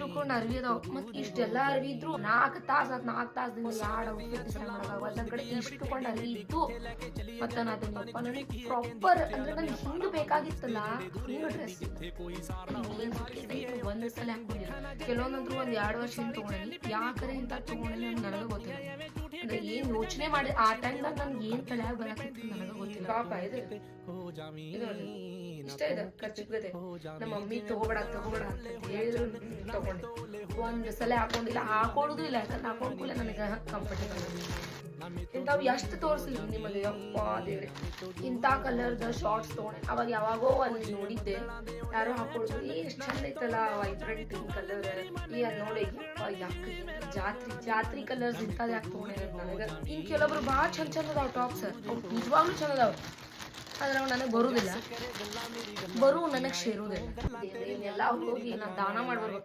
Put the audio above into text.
ತಿಳ್ಕೊಂಡು ಅರ್ವಿ ಅದಾವ ಮತ್ ಇಷ್ಟೆಲ್ಲ ಅರ್ವಿ ಇದ್ರು 4 ತಾಸು 4 ತಾಸದಿಂದ ಯಾಡ್ ಔಟ್ಫಿಟ್ ಡಿಸೈಡ್ ಮಾಡೋದಾವ ಒಂದ್ ಕಡೆ ಇಷ್ಟುಕೊಂಡು ಅರ್ವಿ ಇತ್ತು ಮತ್ತ ನಾ ಅದನ್ನಪ್ಪ ನನಗೆ ಪ್ರಾಪರ್ ಅಂದ್ರೆ ನನಗೆ ಹಿಂಗ್ ಬೇಕಾಗಿತ್ತಲ್ಲ ಹಿಂಗ ಡ್ರೆಸ್ ಒಂದ್ ಸಲ ಹಾಕೊಂಡಿಲ್ಲ ಕೆಲವೊಂದಂದ್ರು ಒಂದ್ 2 ವರ್ಷ ಹಿಂಗ್ ತಗೊಂಡಿ ಯಾಕರೆ ಇಂತ ತಗೊಂಡಿ ನನಗ ಗೊತ್ತಿಲ್ಲ ಅಂದ್ರೆ ಏನ್ ಯೋಚನೆ ಮಾಡಿ ಆ ಟೈಮ್ದಾಗ ನನ್ಗೆ ಏನ್ ತಲೆಯಾಗ ಬರಾಕಿತ್ತು ನನಗ ಗೊತ್ತಿಲ್ಲ ಪಾಪ ಇದು ಇಷ್ಟ ಇದೆ ಖರ್ಚಿಗದೆ ನಮ್ಮ ಮಮ್ಮಿ ತಗೋಬೇಡ ಅಂತ ಹೇಳಿದ್ರು ತಗೊಂಡೆ ಒಂದ್ ಸಲ ಹಾಕೊಂಡಿಲ್ಲ ಹಾಕೊಳ್ಳುದು ಇಲ್ಲ ಯಾಕಂದ್ರೆ ಹಾಕೊಂಡ್ಕೂಲೆ ನನಗೆ ಕಂಫರ್ಟೇಬಲ್ ಇಂಥವು ಎಷ್ಟು ತೋರಿಸ್ಲಿ ನಿಮಗೆ ಯಪ್ಪ ದೇವ್ರೆ ಇಂಥ ಕಲರ್ದ ಶಾರ್ಟ್ಸ್ ತಗೊಂಡೆ ಅವಾಗ ಯಾವಾಗೋ ಅಲ್ಲಿ ನೋಡಿದ್ದೆ ಯಾರೋ ಹಾಕೊಳ್ಳೋದು ಎಷ್ಟು ಚಂದ ಐತಲ್ಲ ವೈಬ್ರೆಂಟ್ ಪಿಂಕ್ ಕಲರ್ ಈ ನೋಡಿ ಜಾತ್ರಿ ಕಲರ್ಸ್ ಇಂಥದ್ದು ಯಾಕೆ ತಗೊಂಡೆ ನನಗೆ ಇನ್ ಕೆಲವೊಬ್ರು ಭಾಳ ಚಂದ ಅದಾವ ಟಾಪ್ಸ್ ನಿಜವಾಗ್ಲೂ ಚಂದ ಅದಾವ ಆದ್ರೆ ಅವ್ ನನಗೆ ಬರುದಿಲ್ಲ ನನಗೆ ಸೇರುದಿಲ್ಲ ಎಲ್ಲ ಹೋಗಿ ನಾನು ದಾನ ಮಾಡ್ಬರ್ಬೇಕು